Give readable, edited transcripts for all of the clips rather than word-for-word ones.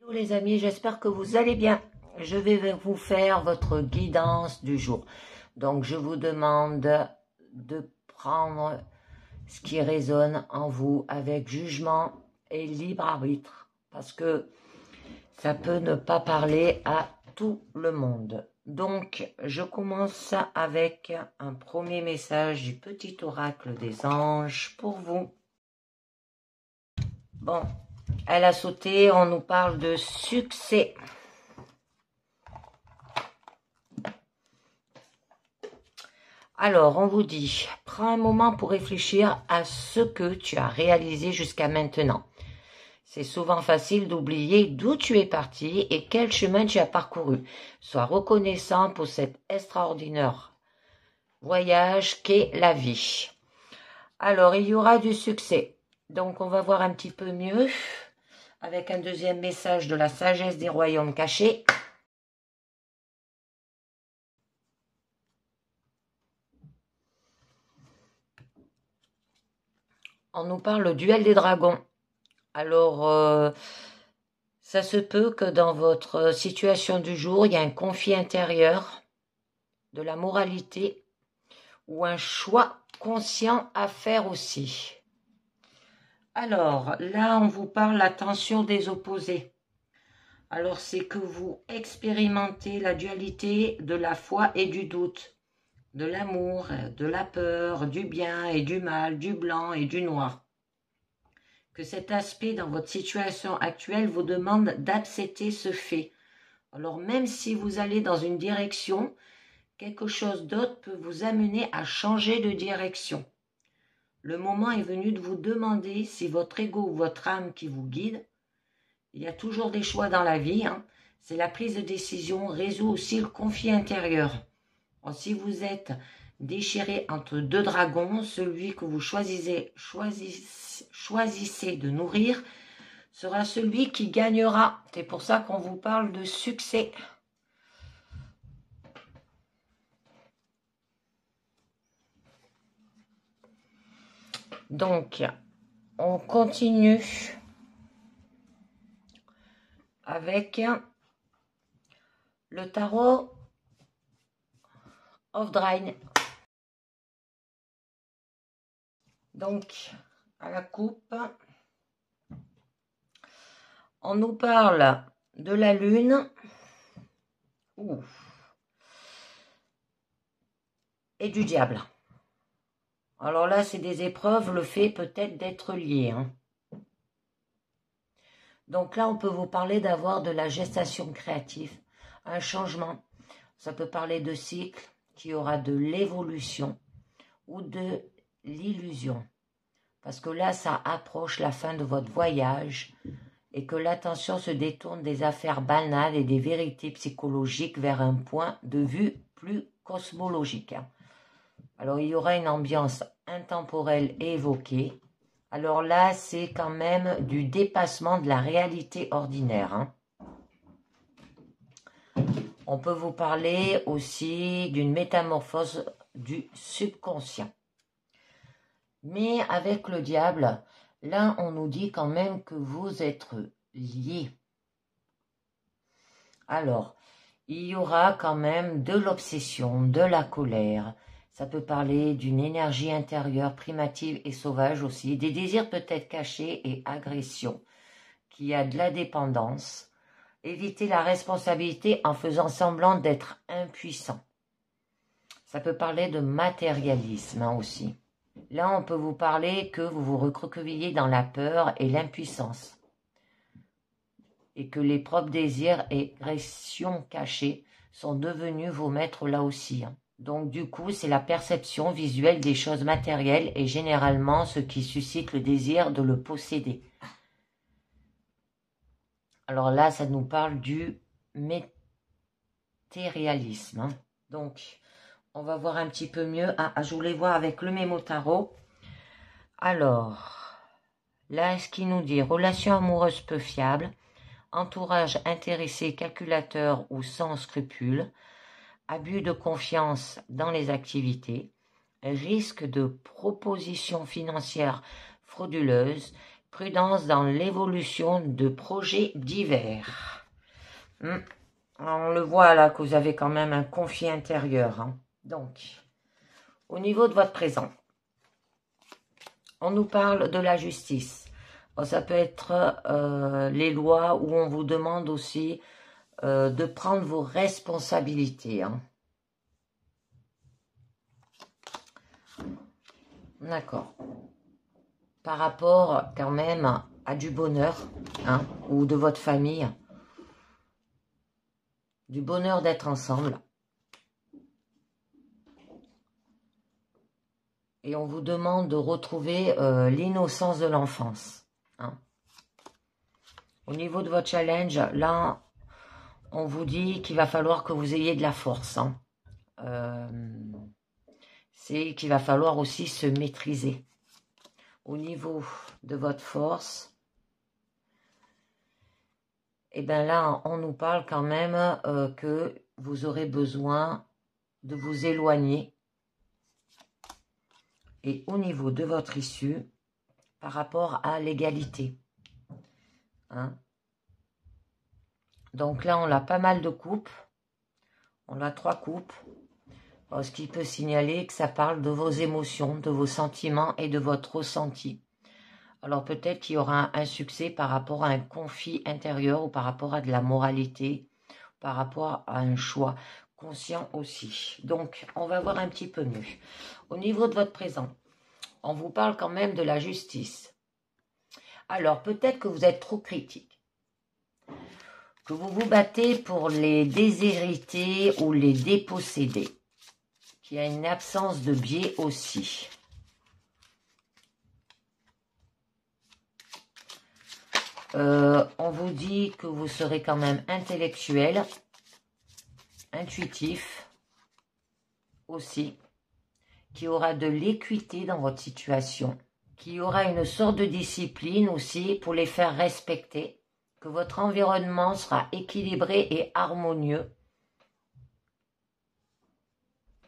Hello les amis, j'espère que vous allez bien. Je vais vous faire votre guidance du jour. Donc je vous demande de prendre ce qui résonne en vous avec jugement et libre arbitre. Parce que ça peut ne pas parler à tout le monde. Donc je commence avec un premier message du petit oracle des anges pour vous. Bon. Elle a sauté, on nous parle de succès. Alors, on vous dit, prends un moment pour réfléchir à ce que tu as réalisé jusqu'à maintenant. C'est souvent facile d'oublier d'où tu es parti et quel chemin tu as parcouru. Sois reconnaissant pour cet extraordinaire voyage qu'est la vie. Alors, il y aura du succès. Donc, on va voir un petit peu mieux avec un deuxième message de la sagesse des royaumes cachés. On nous parle du duel des dragons. Alors, ça se peut que dans votre situation du jour, il y a un conflit intérieur, de la moralité ou un choix conscient à faire aussi. Alors, là, on vous parle de la tension des opposés. Alors, c'est que vous expérimentez la dualité de la foi et du doute, de l'amour, de la peur, du bien et du mal, du blanc et du noir. Que cet aspect dans votre situation actuelle vous demande d'accepter ce fait. Alors, même si vous allez dans une direction, quelque chose d'autre peut vous amener à changer de direction. Le moment est venu de vous demander si votre ego ou votre âme qui vous guide, il y a toujours des choix dans la vie, c'est la prise de décision, résout aussi le conflit intérieur. Alors, si vous êtes déchiré entre deux dragons, celui que vous choisissez de nourrir sera celui qui gagnera. C'est pour ça qu'on vous parle de succès. Donc, on continue avec le tarot of Drain. Donc, à la coupe, on nous parle de la lune et du diable. Alors là, c'est des épreuves, le fait peut-être d'être lié. Donc là, on peut vous parler d'avoir de la gestation créative, un changement. Ça peut parler de cycle, qui aura de l'évolution ou de l'illusion. Parce que là, ça approche la fin de votre voyage et que l'attention se détourne des affaires banales et des vérités psychologiques vers un point de vue plus cosmologique. Alors, il y aura une ambiance intemporelle évoquée. Alors là, c'est quand même du dépassement de la réalité ordinaire. On peut vous parler aussi d'une métamorphose du subconscient. Mais avec le diable, là, on nous dit quand même que vous êtes liés. Alors, il y aura quand même de l'obsession, de la colère. Ça peut parler d'une énergie intérieure primative et sauvage aussi, des désirs peut-être cachés et agressions, qu'il y a de la dépendance. Éviter la responsabilité en faisant semblant d'être impuissant. Ça peut parler de matérialisme aussi. Là, on peut vous parler que vous vous recroquevillez dans la peur et l'impuissance. Et que les propres désirs et agressions cachées sont devenus vos maîtres là aussi. Donc du coup, c'est la perception visuelle des choses matérielles et généralement ce qui suscite le désir de le posséder. Alors là, ça nous parle du matérialisme. Donc, on va voir un petit peu mieux. Je voulais voir avec le mémo tarot. Alors, là, ce qui nous dit relation amoureuse peu fiable, entourage intéressé, calculateur ou sans scrupules, abus de confiance dans les activités, risque de propositions financières frauduleuses, Prudence dans l'évolution de projets divers. On le voit là que vous avez quand même un conflit intérieur. Donc, au niveau de votre présent, on nous parle de la justice. Bon, ça peut être les lois où on vous demande aussi de prendre vos responsabilités. D'accord. Par rapport quand même à du bonheur, ou de votre famille, du bonheur d'être ensemble. Et on vous demande de retrouver l'innocence de l'enfance. Au niveau de votre challenge, là, on vous dit qu'il va falloir que vous ayez de la force. C'est qu'il va falloir aussi se maîtriser. Au niveau de votre force, et bien là, on nous parle quand même que vous aurez besoin de vous éloigner. Et au niveau de votre issue, par rapport à l'égalité. Donc là, on a pas mal de coupes. On a 3 coupes. Ce qui peut signaler que ça parle de vos émotions, de vos sentiments et de votre ressenti. Alors peut-être qu'il y aura un succès par rapport à un conflit intérieur ou par rapport à de la moralité, par rapport à un choix conscient aussi. Donc, on va voir un petit peu mieux. Au niveau de votre présent, on vous parle quand même de la justice. Alors, peut-être que vous êtes trop critique, que vous vous battez pour les déshérités ou les dépossédés, qu'il y a une absence de biais aussi. On vous dit que vous serez quand même intellectuel, intuitif aussi, qu'il y aura de l'équité dans votre situation, qu'il y aura une sorte de discipline aussi pour les faire respecter, que votre environnement sera équilibré et harmonieux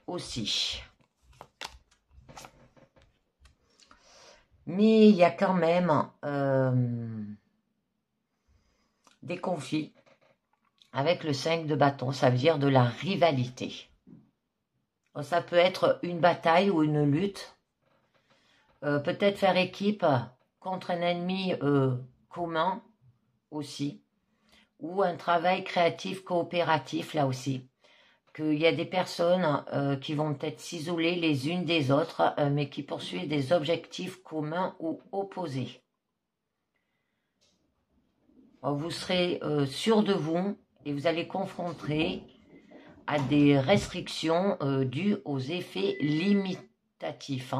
aussi. Mais il y a quand même des conflits avec le 5 de bâton, ça veut dire de la rivalité. Ça peut être une bataille ou une lutte, peut-être faire équipe contre un ennemi commun aussi, ou un travail créatif coopératif là aussi. Qu'il y a des personnes qui vont peut-être s'isoler les unes des autres, mais qui poursuivent des objectifs communs ou opposés. Vous serez sûr de vous et vous allez confronter à des restrictions dues aux effets limitatifs.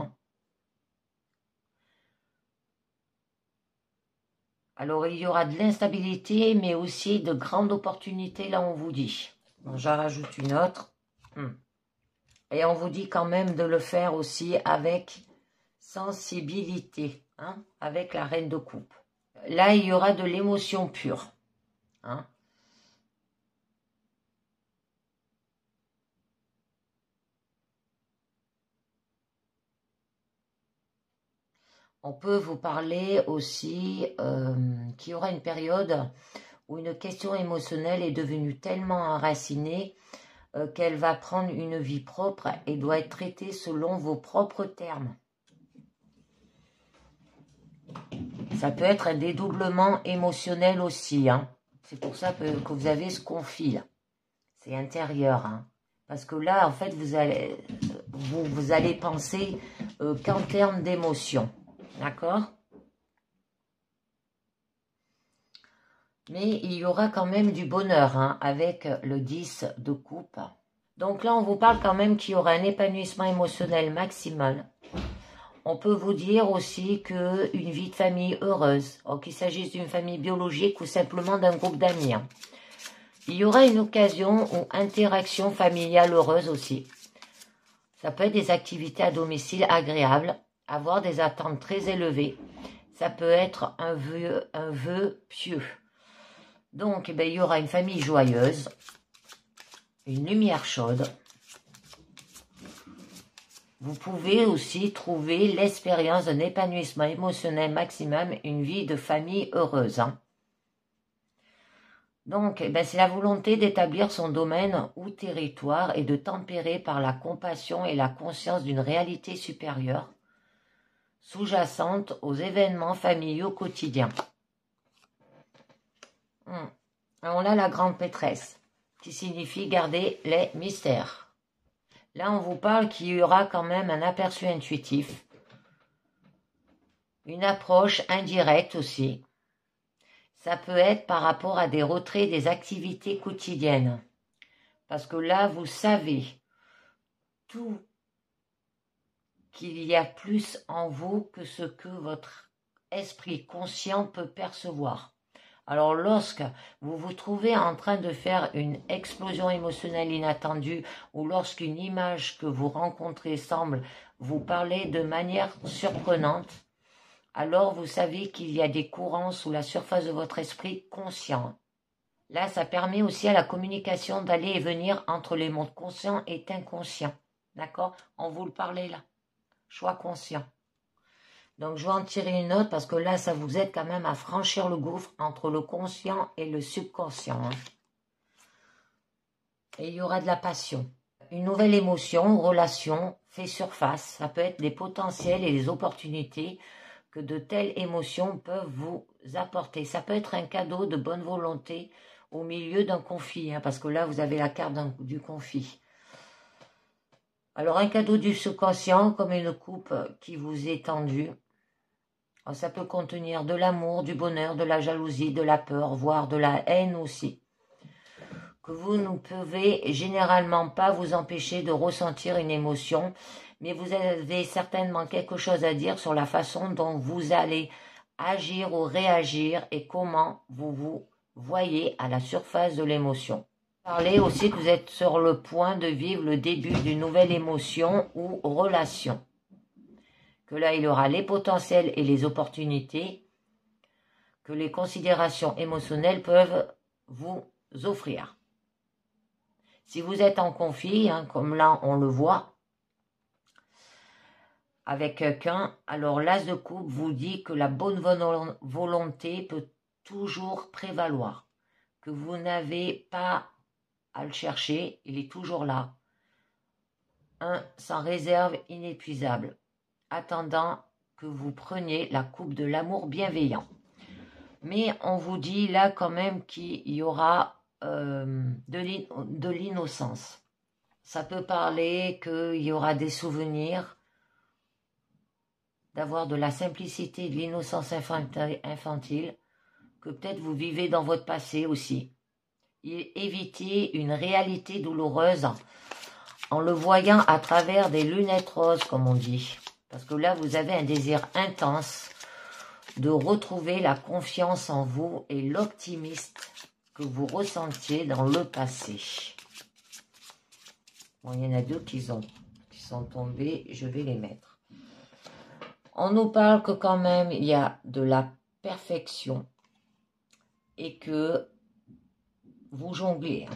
Alors, il y aura de l'instabilité, mais aussi de grandes opportunités, là, on vous dit. Bon, j'en rajoute une autre. Et on vous dit quand même de le faire aussi avec sensibilité, avec la reine de coupe. Là, il y aura de l'émotion pure. On peut vous parler aussi qu'il y aura une période où une question émotionnelle est devenue tellement enracinée qu'elle va prendre une vie propre et doit être traitée selon vos propres termes. Ça peut être un dédoublement émotionnel aussi. C'est pour ça que vous avez ce conflit. C'est intérieur. Parce que là, en fait, vous allez penser qu'en termes d'émotion. D'accord? Mais il y aura quand même du bonheur avec le 10 de coupe. Donc là, on vous parle quand même qu'il y aura un épanouissement émotionnel maximal. On peut vous dire aussi qu'une vie de famille heureuse, qu'il s'agisse d'une famille biologique ou simplement d'un groupe d'amis. Il y aura une occasion ou interaction familiale heureuse aussi. Ça peut être des activités à domicile agréables, avoir des attentes très élevées. Ça peut être un vœu pieux. Donc, il y aura une famille joyeuse, une lumière chaude. Vous pouvez aussi trouver l'expérience d'un épanouissement émotionnel maximum, une vie de famille heureuse. Hein. Donc, c'est la volonté d'établir son domaine ou territoire et de tempérer par la compassion et la conscience d'une réalité supérieure, sous-jacente aux événements familiaux quotidiens. On a la grande pétresse, qui signifie garder les mystères. Là, on vous parle qu'il y aura quand même un aperçu intuitif, une approche indirecte aussi. Ça peut être par rapport à des retraits des activités quotidiennes. Parce que là, vous savez tout qu'il y a plus en vous que ce que votre esprit conscient peut percevoir. Alors lorsque vous vous trouvez en train de faire une explosion émotionnelle inattendue ou lorsqu'une image que vous rencontrez semble vous parler de manière surprenante, alors vous savez qu'il y a des courants sous la surface de votre esprit conscient. Là, ça permet aussi à la communication d'aller et venir entre les mondes conscients et inconscients. D'accord? On vous le parlait là. Choix conscient. Donc, je vais en tirer une autre parce que là, ça vous aide quand même à franchir le gouffre entre le conscient et le subconscient. Hein. Et il y aura de la passion. Une nouvelle émotion, relation, fait surface. Ça peut être les potentiels et les opportunités que de telles émotions peuvent vous apporter. Ça peut être un cadeau de bonne volonté au milieu d'un conflit, hein, parce que là, vous avez la carte du conflit. Alors, un cadeau du subconscient, comme une coupe qui vous est tendue. Alors, ça peut contenir de l'amour, du bonheur, de la jalousie, de la peur, voire de la haine aussi. Que vous ne pouvez généralement pas vous empêcher de ressentir une émotion, mais vous avez certainement quelque chose à dire sur la façon dont vous allez agir ou réagir et comment vous vous voyez à la surface de l'émotion. Parlez aussi que vous êtes sur le point de vivre le début d'une nouvelle émotion ou relation. Que là, il y aura les potentiels et les opportunités que les considérations émotionnelles peuvent vous offrir. Si vous êtes en conflit, hein, comme là on le voit, avec quelqu'un, alors l'as de coupe vous dit que la bonne volonté peut toujours prévaloir, que vous n'avez pas à le chercher, il est toujours là. Sans réserve inépuisable, attendant que vous preniez la coupe de l'amour bienveillant. Mais on vous dit là quand même qu'il y aura de l'innocence. Ça peut parler qu'il y aura des souvenirs, d'avoir de la simplicité, de l'innocence infantile, que peut-être vous vivez dans votre passé aussi. Évitez une réalité douloureuse en le voyant à travers des lunettes roses, comme on dit. Parce que là, vous avez un désir intense de retrouver la confiance en vous et l'optimisme que vous ressentiez dans le passé. Bon, il y en a deux qui sont tombés, je vais les mettre. On nous parle que quand même, il y a de la perfection et que vous jonglez.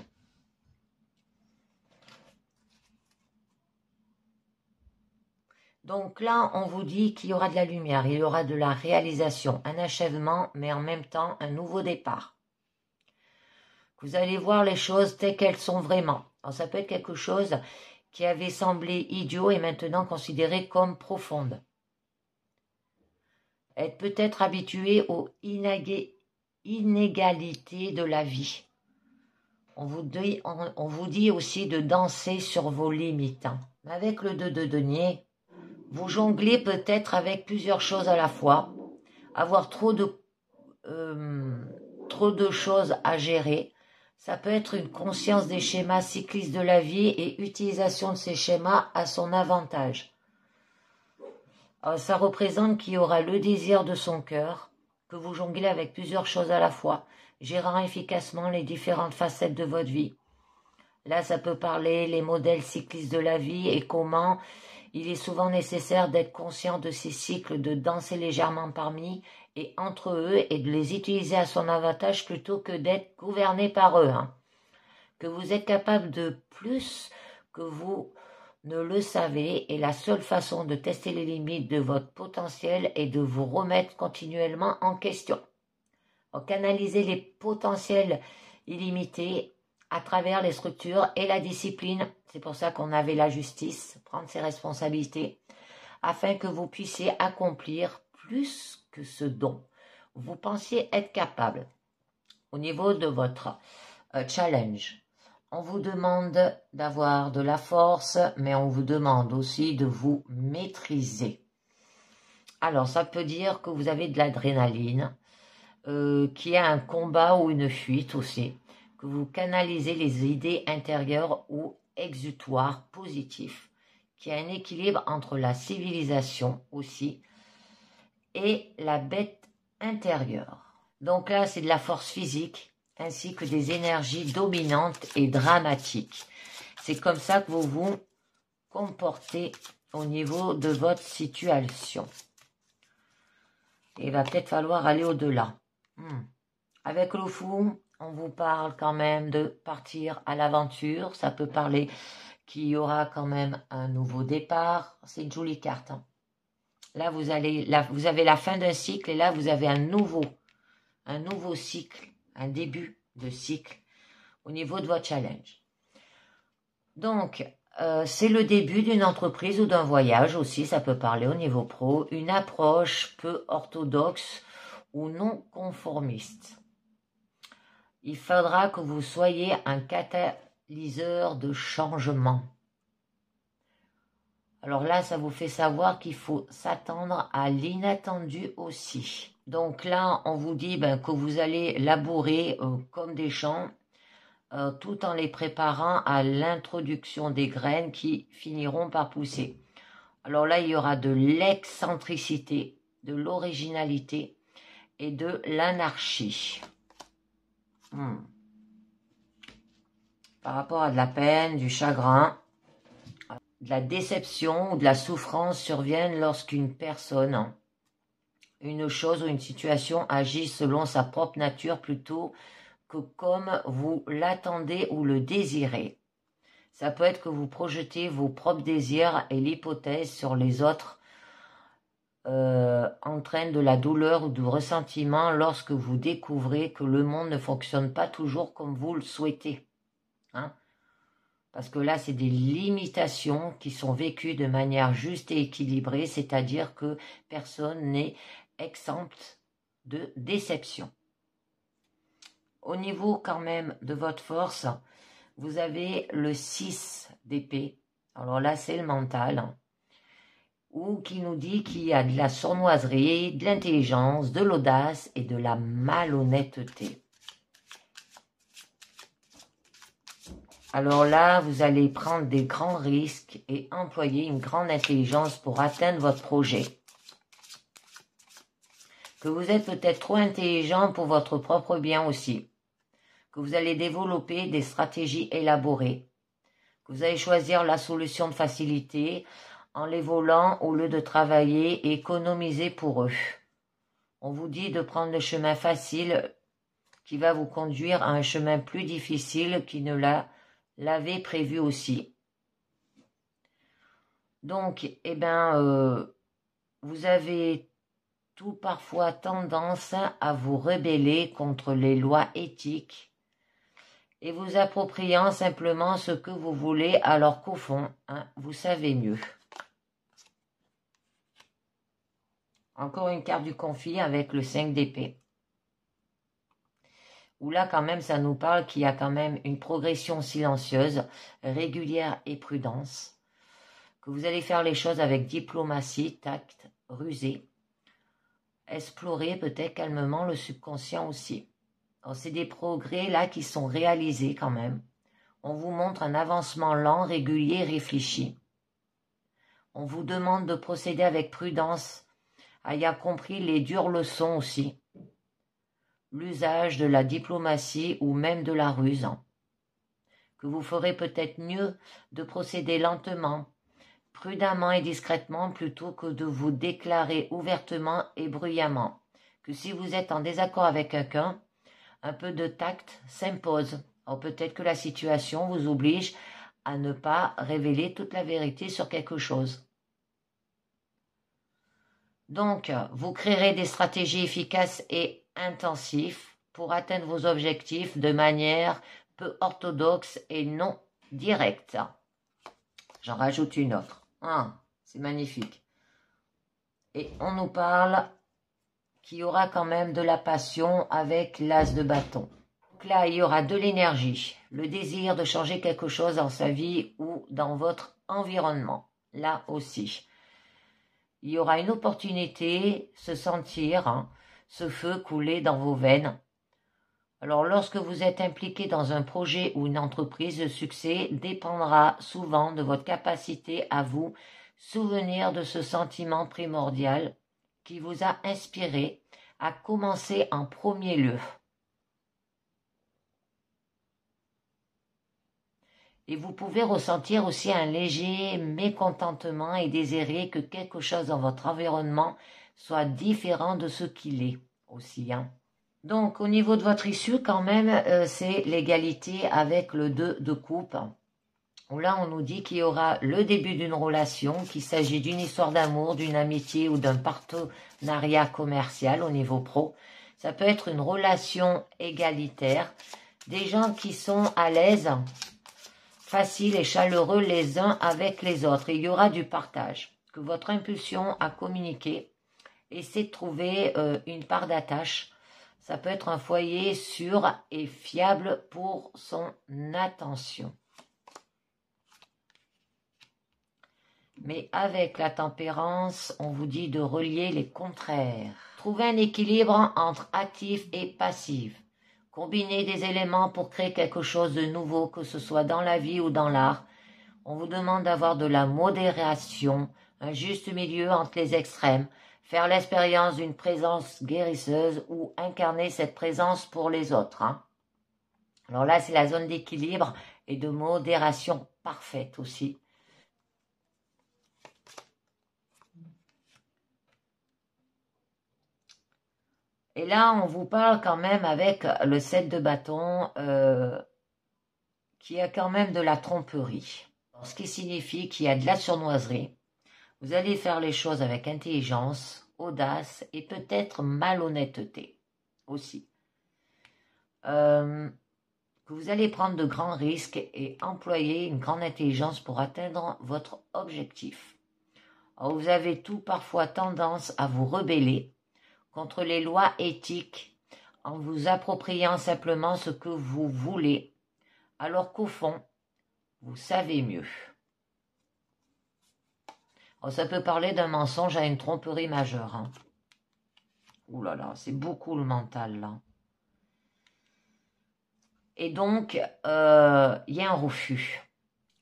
Donc là, on vous dit qu'il y aura de la lumière, il y aura de la réalisation, un achèvement, mais en même temps, un nouveau départ. Vous allez voir les choses telles qu'elles sont vraiment. Alors, ça peut être quelque chose qui avait semblé idiot et maintenant considéré comme profonde. Être peut-être habitué aux inégalités de la vie. On vous dit aussi de danser sur vos limites. Avec le 2 de denier, vous jonglez peut-être avec plusieurs choses à la fois, avoir trop de choses à gérer. Ça peut être une conscience des schémas cyclistes de la vie et utilisation de ces schémas à son avantage. Alors, ça représente qu'il y aura le désir de son cœur, que vous jonglez avec plusieurs choses à la fois, gérant efficacement les différentes facettes de votre vie. Là, ça peut parler les modèles cyclistes de la vie et comment il est souvent nécessaire d'être conscient de ces cycles, de danser légèrement parmi et entre eux et de les utiliser à son avantage plutôt que d'être gouverné par eux. Que vous êtes capable de plus que vous ne le savez et la seule façon de tester les limites de votre potentiel est de vous remettre continuellement en question. Donc, canaliser les potentiels illimités à travers les structures et la discipline. C'est pour ça qu'on avait la justice, prendre ses responsabilités, afin que vous puissiez accomplir plus que ce dont vous pensiez être capable. Au niveau de votre challenge, on vous demande d'avoir de la force, mais on vous demande aussi de vous maîtriser. Alors, ça peut dire que vous avez de l'adrénaline, qu'il y a un combat ou une fuite aussi, que vous canalisez les idées intérieures ou exutoires positifs, qu'il y a un équilibre entre la civilisation aussi et la bête intérieure. Donc là, c'est de la force physique ainsi que des énergies dominantes et dramatiques. C'est comme ça que vous vous comportez au niveau de votre situation. Il va peut-être falloir aller au-delà. Avec le fou, on vous parle quand même de partir à l'aventure. Ça peut parler qu'il y aura quand même un nouveau départ. C'est une jolie carte. Là, vous avez la fin d'un cycle et là, vous avez un nouveau cycle, un début de cycle au niveau de votre challenge. Donc, c'est le début d'une entreprise ou d'un voyage aussi, ça peut parler au niveau pro, une approche peu orthodoxe ou non conformiste. Il faudra que vous soyez un catalyseur de changement. Alors là, ça vous fait savoir qu'il faut s'attendre à l'inattendu aussi. Donc là, on vous dit que vous allez labourer comme des champs, tout en les préparant à l'introduction des graines qui finiront par pousser. Alors là, il y aura de l'excentricité, de l'originalité et de l'anarchie. Par rapport à de la peine, du chagrin, de la déception ou de la souffrance surviennent lorsqu'une personne, une chose ou une situation agit selon sa propre nature plutôt que comme vous l'attendez ou le désirez. Ça peut être que vous projetez vos propres désirs et l'hypothèse sur les autres entraîne de la douleur ou du ressentiment lorsque vous découvrez que le monde ne fonctionne pas toujours comme vous le souhaitez. Parce que là, c'est des limitations qui sont vécues de manière juste et équilibrée, c'est-à-dire que personne n'est exempt de déception. Au niveau quand même de votre force, vous avez le 6 d'épée. Alors là, c'est le mental. Ou qui nous dit qu'il y a de la sournoiserie, de l'intelligence, de l'audace et de la malhonnêteté. Alors là, vous allez prendre des grands risques et employer une grande intelligence pour atteindre votre projet. Que vous êtes peut-être trop intelligent pour votre propre bien aussi. Que vous allez développer des stratégies élaborées. Que vous allez choisir la solution de facilité en les volant au lieu de travailler et économiser pour eux. On vous dit de prendre le chemin facile qui va vous conduire à un chemin plus difficile qui ne l'avait prévu aussi. Donc, vous avez tout parfois tendance à vous rebeller contre les lois éthiques et vous appropriant simplement ce que vous voulez alors qu'au fond, vous savez mieux. Encore une carte du conflit avec le 5 d'épée. Où là, quand même, ça nous parle qu'il y a quand même une progression silencieuse, régulière et prudence. Que vous allez faire les choses avec diplomatie, tact, rusé. Explorer peut-être calmement le subconscient aussi. C'est des progrès là qui sont réalisés quand même. On vous montre un avancement lent, régulier, réfléchi. On vous demande de procéder avec prudence, ayant compris les dures leçons aussi. L'usage de la diplomatie ou même de la ruse. Que vous ferez peut-être mieux de procéder lentement, prudemment et discrètement plutôt que de vous déclarer ouvertement et bruyamment. Que si vous êtes en désaccord avec quelqu'un, un peu de tact s'impose. Alors peut-être que la situation vous oblige à ne pas révéler toute la vérité sur quelque chose. Donc, vous créerez des stratégies efficaces et intensives pour atteindre vos objectifs de manière peu orthodoxe et non directe. J'en rajoute une autre. Ah, c'est magnifique. Et on nous parle qu'il y aura quand même de la passion avec l'as de bâton. Donc là, il y aura de l'énergie, le désir de changer quelque chose dans sa vie ou dans votre environnement. Là aussi. Il y aura une opportunité, se sentir ce feu couler dans vos veines. Alors, lorsque vous êtes impliqué dans un projet ou une entreprise, le succès dépendra souvent de votre capacité à vous souvenir de ce sentiment primordial qui vous a inspiré à commencer en premier lieu. Et vous pouvez ressentir aussi un léger mécontentement et désirer que quelque chose dans votre environnement soit différent de ce qu'il est aussi. Donc, au niveau de votre issue, quand même, c'est l'égalité avec le 2 de coupe. Où là, on nous dit qu'il y aura le début d'une relation, qu'il s'agit d'une histoire d'amour, d'une amitié ou d'un partenariat commercial au niveau pro. Ça peut être une relation égalitaire, des gens qui sont à l'aise, faciles et chaleureux les uns avec les autres. Et il y aura du partage. Que votre impulsion à communiquer, essaie de trouver une part d'attache. Ça peut être un foyer sûr et fiable pour son attention. Mais avec la tempérance, on vous dit de relier les contraires. Trouvez un équilibre entre actif et passif. Combinez des éléments pour créer quelque chose de nouveau, que ce soit dans la vie ou dans l'art. On vous demande d'avoir de la modération, un juste milieu entre les extrêmes, faire l'expérience d'une présence guérisseuse ou incarner cette présence pour les autres. Alors là, c'est la zone d'équilibre et de modération parfaite aussi. Et là, on vous parle quand même avec le 7 de bâton qui a quand même de la tromperie. Ce qui signifie qu'il y a de la sournoiserie. Vous allez faire les choses avec intelligence, audace et peut-être malhonnêteté aussi. Que vous allez prendre de grands risques et employer une grande intelligence pour atteindre votre objectif. Alors, vous avez tout parfois tendance à vous rebeller contre les lois éthiques en vous appropriant simplement ce que vous voulez, alors qu'au fond, vous savez mieux. Alors, ça peut parler d'un mensonge à une tromperie majeure. Ouh là là, c'est beaucoup le mental là. Et donc, il y a un refus.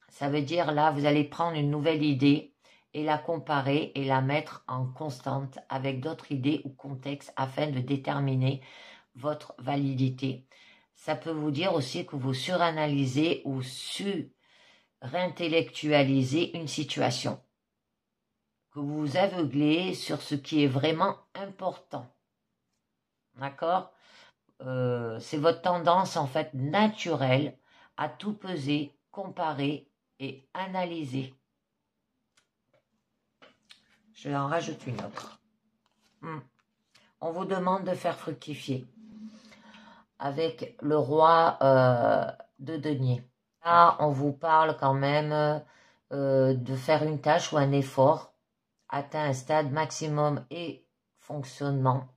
Ça veut dire là, vous allez prendre une nouvelle idée et la comparer et la mettre en constante avec d'autres idées ou contextes afin de déterminer votre validité. Ça peut vous dire aussi que vous suranalysez ou surintellectualisez une situation, que vous vous aveuglez sur ce qui est vraiment important. D'accord ? C'est votre tendance en fait naturelle à tout peser, comparer et analyser. Je vais en rajouter une autre. On vous demande de faire fructifier avec le roi de denier. Là, on vous parle quand même de faire une tâche ou un effort, atteint un stade maximum et fonctionnement.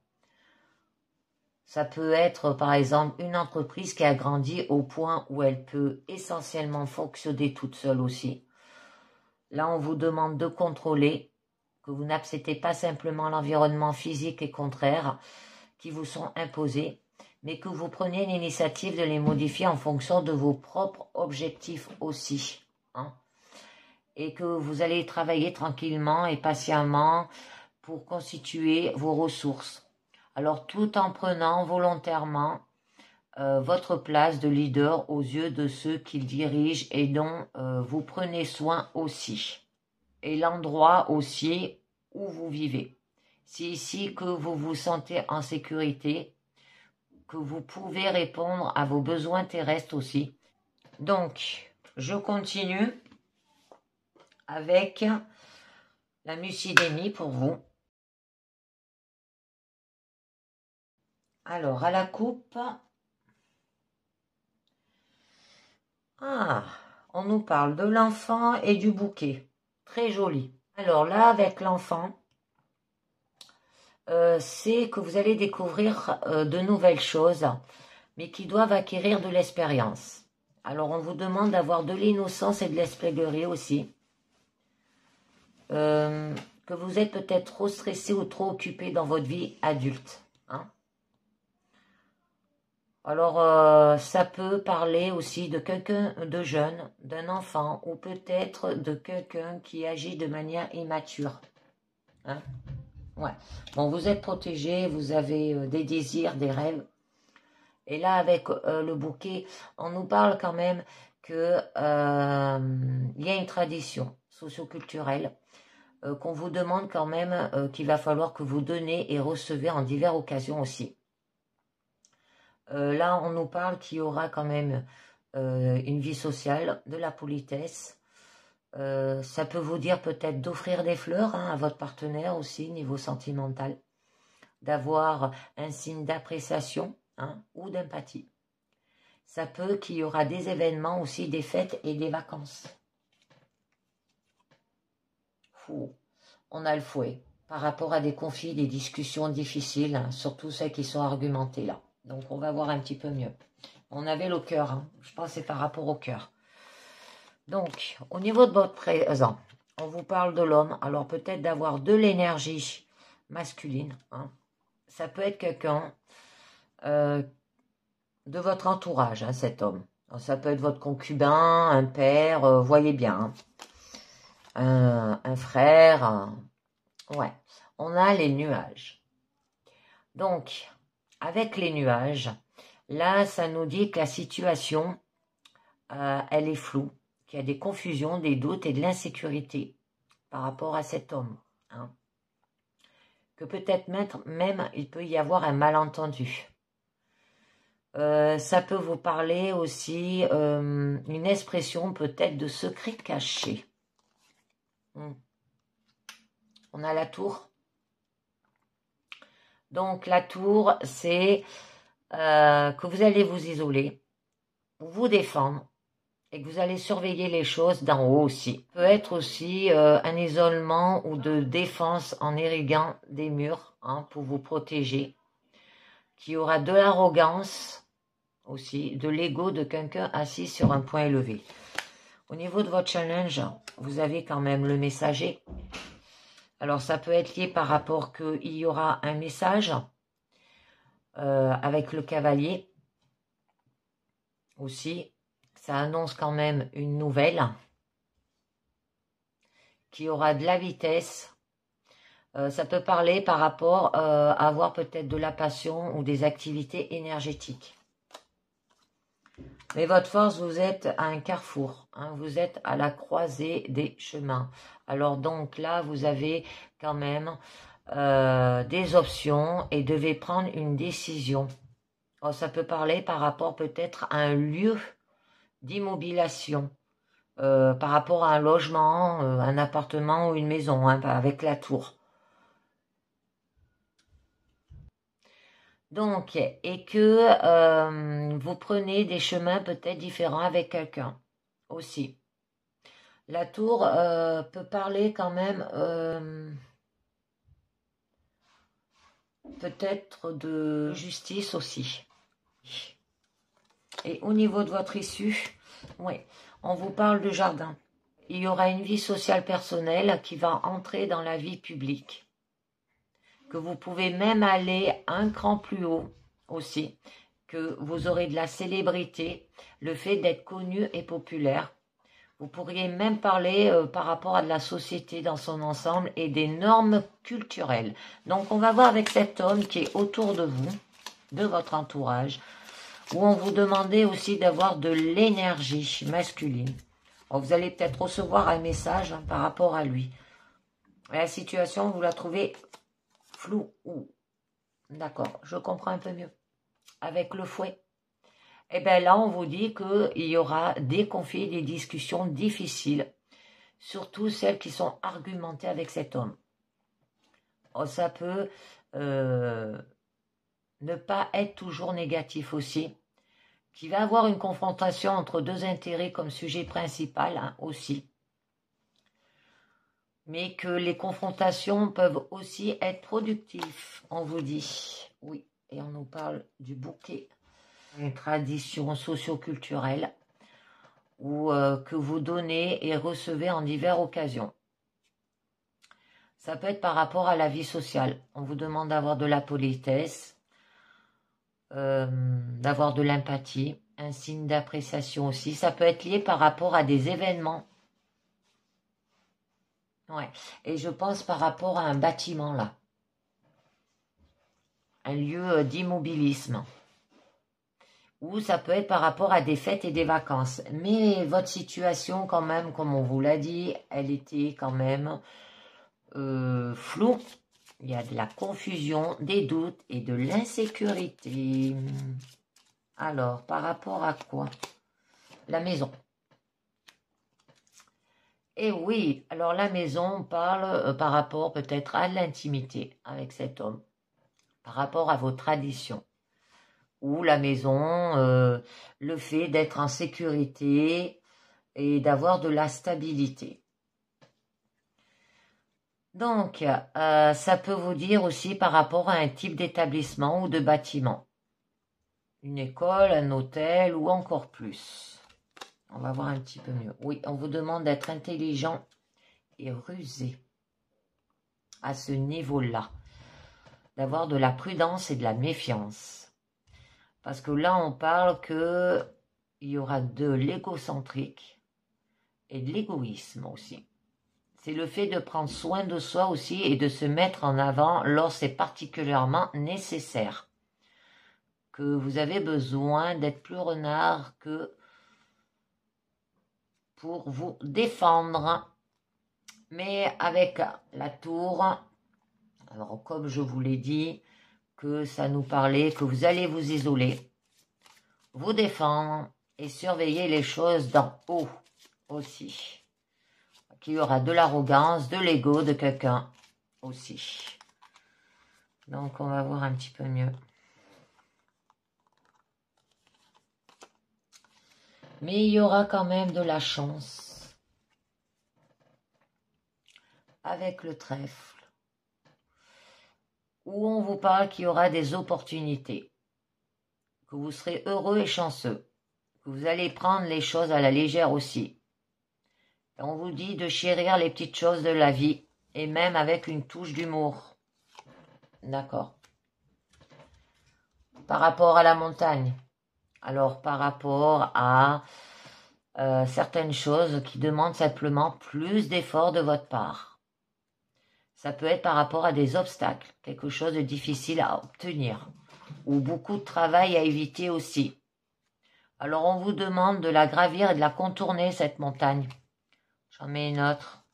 Ça peut être, par exemple, une entreprise qui a grandi au point où elle peut essentiellement fonctionner toute seule aussi. Là, on vous demande de contrôler, que vous n'acceptez pas simplement l'environnement physique et contraire qui vous sont imposés, mais que vous preniez l'initiative de les modifier en fonction de vos propres objectifs aussi. Et que vous allez travailler tranquillement et patiemment pour constituer vos ressources. Alors, tout en prenant volontairement votre place de leader aux yeux de ceux qui dirigent et dont vous prenez soin aussi. Et l'endroit aussi où vous vivez. C'est ici que vous vous sentez en sécurité, que vous pouvez répondre à vos besoins terrestres aussi. Donc, je continue avec la mucidémie pour vous. Alors, à la coupe, on nous parle de l'enfant et du bouquet. Très joli. Alors là, avec l'enfant, c'est que vous allez découvrir de nouvelles choses, mais qui doivent acquérir de l'expérience. Alors, on vous demande d'avoir de l'innocence et de l'espièglerie aussi. Que vous êtes peut-être trop stressé ou trop occupé dans votre vie adulte. Hein. Alors, ça peut parler aussi de quelqu'un de jeune, d'un enfant, ou peut-être de quelqu'un qui agit de manière immature. Hein. Ouais. Bon, vous êtes protégé, vous avez des désirs, des rêves. Et là, avec le bouquet, on nous parle quand même que il y a une tradition socio-culturelle qu'on vous demande quand même qu'il va falloir que vous donnez et recevez en diverses occasions aussi. Là, on nous parle qu'il y aura quand même une vie sociale, de la politesse. Ça peut vous dire peut-être d'offrir des fleurs à votre partenaire aussi, niveau sentimental. D'avoir un signe d'appréciation ou d'empathie. Ça peut qu'il y aura des événements aussi, des fêtes et des vacances. On a le fouet par rapport à des conflits, des discussions difficiles, surtout celles qui sont argumentées là. Donc on va voir un petit peu mieux. On avait le cœur, je pense que c'est par rapport au cœur. Donc au niveau de votre présent, on vous parle de l'homme. Alors peut-être d'avoir de l'énergie masculine. Ça peut être quelqu'un de votre entourage, cet homme. Alors, ça peut être votre concubin, un père, voyez bien. Un frère. Ouais, on a les nuages. Donc, avec les nuages, là, ça nous dit que la situation, elle est floue, qu'il y a des confusions, des doutes et de l'insécurité par rapport à cet homme. Que peut-être même, il peut y avoir un malentendu. Ça peut vous parler aussi, une expression peut-être de secret caché. On a la tour. Donc, la tour, c'est que vous allez vous isoler, vous défendre, et que vous allez surveiller les choses d'en haut aussi. Ça peut être aussi un isolement ou de défense en irriguant des murs pour vous protéger. Qu'il y aura de l'arrogance aussi, de l'ego de quelqu'un assis sur un point élevé. Au niveau de votre challenge, vous avez quand même le messager. Alors, ça peut être lié par rapport qu'il y aura un message avec le cavalier aussi. Ça annonce quand même une nouvelle qui aura de la vitesse. Ça peut parler par rapport à avoir peut-être de la passion ou des activités énergétiques. Mais votre force, vous êtes à un carrefour. Vous êtes à la croisée des chemins. Alors donc là, vous avez quand même des options et devez prendre une décision. Alors, ça peut parler par rapport peut-être à un lieu d'immobilisation, par rapport à un logement, un appartement ou une maison, avec la tour. Donc, et que vous prenez des chemins peut-être différents avec quelqu'un aussi. La tour peut parler quand même peut-être de justice aussi. Et au niveau de votre issue, oui, on vous parle de jardin. Il y aura une vie sociale personnelle qui va entrer dans la vie publique. Que vous pouvez même aller un cran plus haut aussi. Que vous aurez de la célébrité, le fait d'être connu et populaire. Vous pourriez même parler par rapport à de la société dans son ensemble et des normes culturelles. Donc on va voir avec cet homme qui est autour de vous, de votre entourage, où on vous demandait aussi d'avoir de l'énergie masculine. Alors, vous allez peut-être recevoir un message par rapport à lui. La situation, vous la trouvez floue. D'accord, je comprends un peu mieux. Avec le fouet. Et bien là, on vous dit qu'il y aura des conflits, des discussions difficiles, surtout celles qui sont argumentées avec cet homme. Oh, ça peut ne pas être toujours négatif aussi, qui va avoir une confrontation entre deux intérêts comme sujet principal hein, aussi. Mais que les confrontations peuvent aussi être productives, on vous dit. Oui, et on nous parle du bouquet, une tradition socio-culturelle ou que vous donnez et recevez en diverses occasions. Ça peut être par rapport à la vie sociale. On vous demande d'avoir de la politesse, d'avoir de l'empathie, un signe d'appréciation aussi. Ça peut être lié par rapport à des événements. Ouais. Et je pense par rapport à un bâtiment là. Un lieu d'immobilisme. Ou ça peut être par rapport à des fêtes et des vacances. Mais votre situation quand même, comme on vous l'a dit, elle était quand même floue. Il y a de la confusion, des doutes et de l'insécurité. Alors, par rapport à quoi? La maison. Et oui, alors la maison, on parle par rapport peut-être à l'intimité avec cet homme, par rapport à vos traditions. Ou la maison, le fait d'être en sécurité et d'avoir de la stabilité. Donc, ça peut vous dire aussi par rapport à un type d'établissement ou de bâtiment. Une école, un hôtel ou encore plus. On va voir un petit peu mieux. Oui, on vous demande d'être intelligent et rusé à ce niveau-là. D'avoir de la prudence et de la méfiance. Parce que là, on parle qu'il y aura de l'égocentrique et de l'égoïsme aussi. C'est le fait de prendre soin de soi aussi et de se mettre en avant lorsque c'est particulièrement nécessaire. Que vous avez besoin d'être plus renard que pour vous défendre. Mais avec la tour, alors comme je vous l'ai dit, que ça nous parlait, que vous allez vous isoler, vous défendre et surveiller les choses d'en haut aussi. Qu'il y aura de l'arrogance, de l'ego de quelqu'un aussi. Donc, on va voir un petit peu mieux. Mais il y aura quand même de la chance. Avec le trèfle. Où on vous parle qu'il y aura des opportunités. Que vous serez heureux et chanceux. Que vous allez prendre les choses à la légère aussi. Et on vous dit de chérir les petites choses de la vie. Et même avec une touche d'humour. D'accord. Par rapport à la montagne. Alors, par rapport à certaines choses qui demandent simplement plus d'efforts de votre part. Ça peut être par rapport à des obstacles, quelque chose de difficile à obtenir, ou beaucoup de travail à éviter aussi. Alors, on vous demande de la gravir et de la contourner, cette montagne. J'en mets une autre.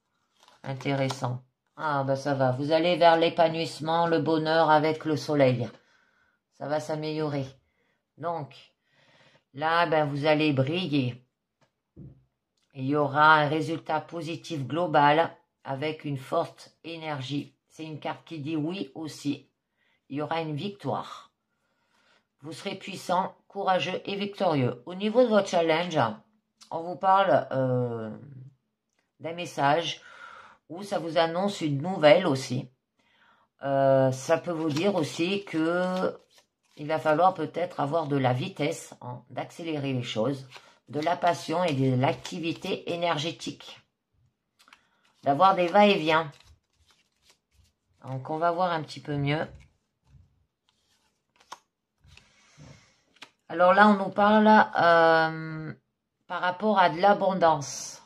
Intéressant. Ah, ben ça va. Vous allez vers l'épanouissement, le bonheur avec le soleil. Ça va s'améliorer. Donc, là, ben, vous allez briller. Il y aura un résultat positif global avec une forte énergie. C'est une carte qui dit oui aussi. Il y aura une victoire. Vous serez puissant, courageux et victorieux. Au niveau de votre challenge, on vous parle d'un message où ça vous annonce une nouvelle aussi. Ça peut vous dire aussi que il va falloir peut-être avoir de la vitesse, hein, d'accélérer les choses, de la passion et de l'activité énergétique. D'avoir des va-et-vient. Donc, on va voir un petit peu mieux. Alors là, on nous parle par rapport à de l'abondance.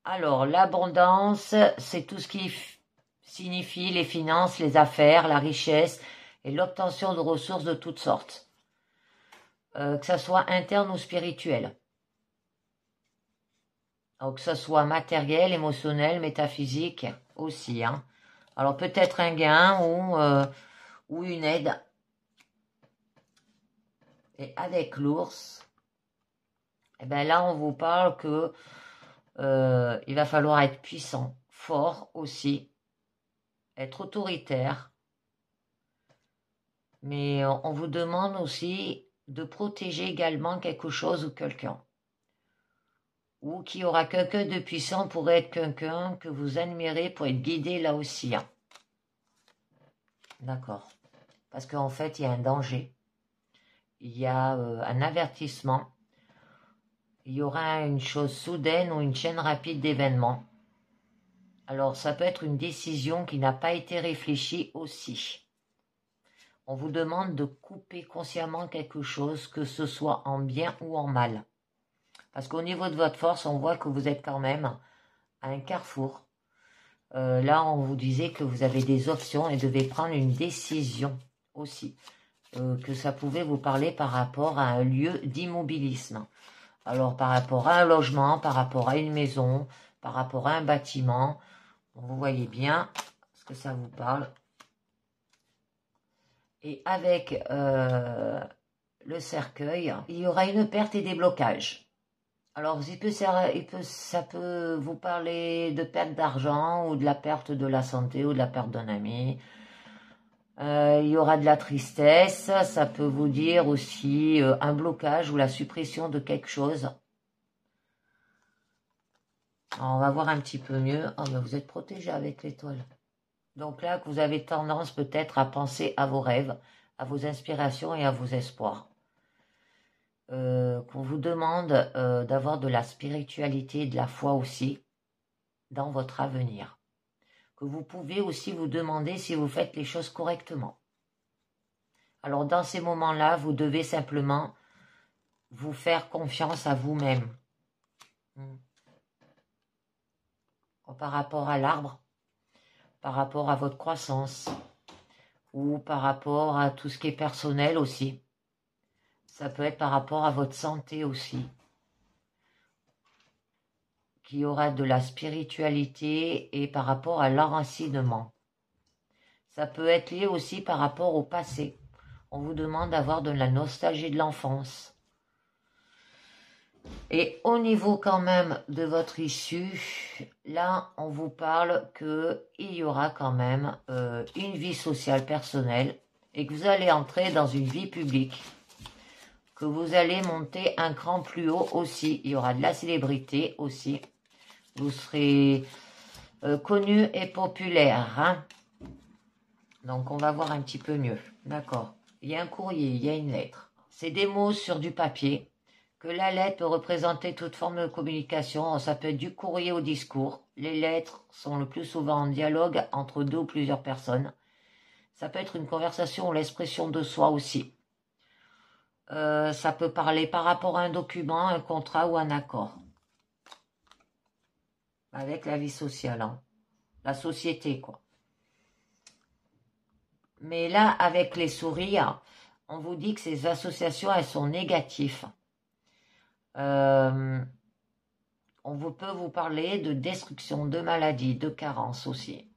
Alors, l'abondance, c'est tout ce qui signifie les finances, les affaires, la richesse et l'obtention de ressources de toutes sortes. Que ça soit interne ou spirituel. Donc, que ce soit matériel, émotionnel, métaphysique aussi. Hein. Alors, peut-être un gain ou une aide. Et avec l'ours, eh ben là, on vous parle que il va falloir être puissant, fort aussi, être autoritaire. Mais on vous demande aussi de protéger également quelque chose ou quelqu'un. Ou qu'il y aura quelqu'un de puissant pourrait être quelqu'un que vous admirez pour être guidé là aussi. Hein. D'accord. Parce qu'en fait, il y a un danger. Il y a un avertissement. Il y aura une chose soudaine ou une chaîne rapide d'événements. Alors, ça peut être une décision qui n'a pas été réfléchie aussi. On vous demande de couper consciemment quelque chose, que ce soit en bien ou en mal. Parce qu'au niveau de votre force, on voit que vous êtes quand même à un carrefour. Là, on vous disait que vous avez des options et devez prendre une décision aussi. Que ça pouvait vous parler par rapport à un lieu d'immobilisme. Alors, par rapport à un logement, par rapport à une maison, par rapport à un bâtiment, vous voyez bien ce que ça vous parle. Et avec le cercueil, il y aura une perte et des blocages. Alors, ça peut vous parler de perte d'argent ou de la perte de la santé ou de la perte d'un ami. Il y aura de la tristesse, ça peut vous dire aussi un blocage ou la suppression de quelque chose. Alors, on va voir un petit peu mieux. Oh, mais vous êtes protégé avec l'étoile. Donc là, que vous avez tendance peut-être à penser à vos rêves, à vos inspirations et à vos espoirs. Qu'on vous demande d'avoir de la spiritualité et de la foi aussi dans votre avenir. Que vous pouvez aussi vous demander si vous faites les choses correctement. Alors dans ces moments-là, vous devez simplement vous faire confiance à vous-même. Par rapport à l'arbre, par rapport à votre croissance, ou par rapport à tout ce qui est personnel aussi. Ça peut être par rapport à votre santé aussi. Qu'il y aura de la spiritualité et par rapport à l'enracinement. Ça peut être lié aussi par rapport au passé. On vous demande d'avoir de la nostalgie de l'enfance. Et au niveau quand même de votre issue, là, on vous parle qu'il y aura quand même une vie sociale personnelle et que vous allez entrer dans une vie publique, que vous allez monter un cran plus haut aussi. Il y aura de la célébrité aussi. Vous serez connu et populaire. Hein. Donc, on va voir un petit peu mieux. D'accord. Il y a un courrier, il y a une lettre. C'est des mots sur du papier. Que la lettre peut représenter toute forme de communication. Ça peut être du courrier au discours. Les lettres sont le plus souvent en dialogue entre deux ou plusieurs personnes. Ça peut être une conversation ou l'expression de soi aussi. Ça peut parler par rapport à un document, un contrat ou un accord. Avec la vie sociale, hein. La société, quoi. Mais là, avec les souris, on vous dit que ces associations, elles sont négatives. On peut vous parler de destruction, de maladie, de carence aussi.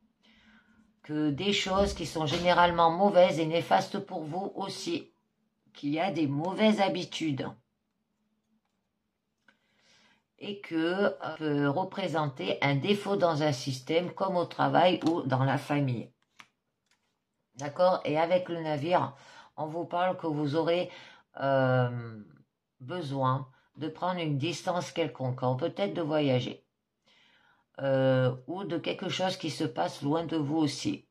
Que des choses qui sont généralement mauvaises et néfastes pour vous aussi. Qu'il y a des mauvaises habitudes. Et que peut représenter un défaut dans un système comme au travail ou dans la famille. D'accord? Et avec le navire, on vous parle que vous aurez besoin de prendre une distance quelconque, peut-être de voyager, ou de quelque chose qui se passe loin de vous aussi.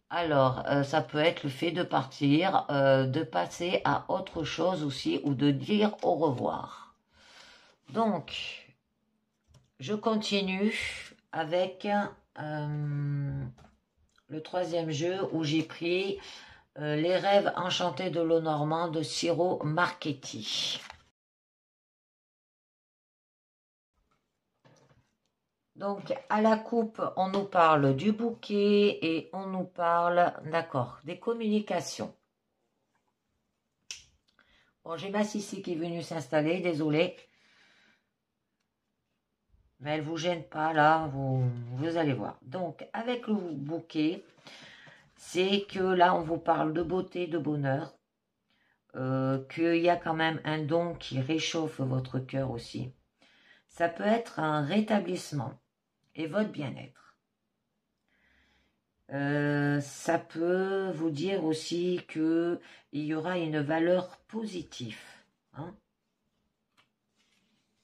Alors, ça peut être le fait de partir, de passer à autre chose aussi, ou de dire au revoir. Donc, je continue avec le troisième jeu où j'ai pris les rêves enchantés de l'eau normand de Ciro Marchetti. Donc, à la coupe, on nous parle du bouquet et on nous parle, d'accord, des communications. Bon, j'ai ma Sissi qui est venue s'installer, désolée. Mais elle ne vous gêne pas, là, vous allez voir. Donc, avec le bouquet, c'est que là, on vous parle de beauté, de bonheur, qu'il y a quand même un don qui réchauffe votre cœur aussi. Ça peut être un rétablissement et votre bien-être. Ça peut vous dire aussi qu'il y aura une valeur positive. Hein.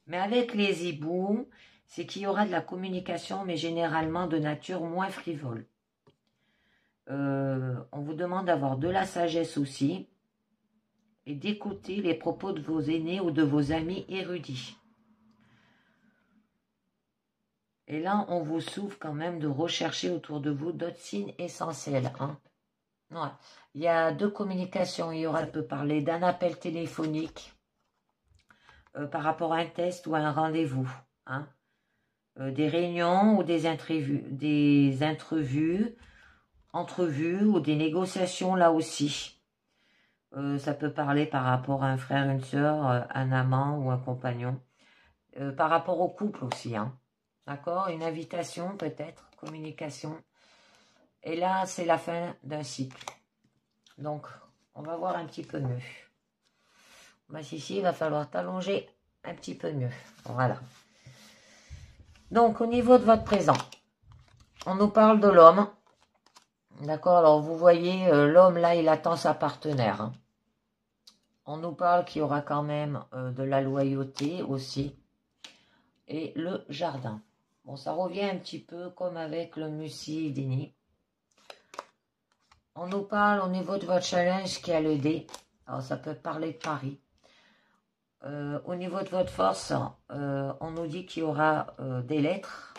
Mais avec les hiboux, c'est qu'il y aura de la communication, mais généralement de nature moins frivole. On vous demande d'avoir de la sagesse aussi et d'écouter les propos de vos aînés ou de vos amis érudits. Et là, on vous souffle quand même de rechercher autour de vous d'autres signes essentiels. Hein. Ouais. Il y a deux communications. Il y aura, on peut parler d'un appel téléphonique par rapport à un test ou à un rendez-vous. Hein. Des réunions ou des entrevues ou des négociations là aussi. Ça peut parler par rapport à un frère, une sœur, un amant ou un compagnon. Par rapport au couple aussi. Hein. D'accord? Une invitation peut-être, communication. Et là, c'est la fin d'un cycle. Donc, on va voir un petit peu mieux. Bah, ici, il va falloir t'allonger un petit peu mieux. Voilà. Donc, au niveau de votre présent, on nous parle de l'homme. D'accord? Alors, vous voyez, l'homme, là, il attend sa partenaire. Hein. On nous parle qu'il y aura quand même de la loyauté aussi. Et le jardin. Bon, ça revient un petit peu comme avec le Musidini. On nous parle au niveau de votre challenge qui a le dé. Alors, ça peut parler de Paris. Au niveau de votre force, on nous dit qu'il y aura des lettres.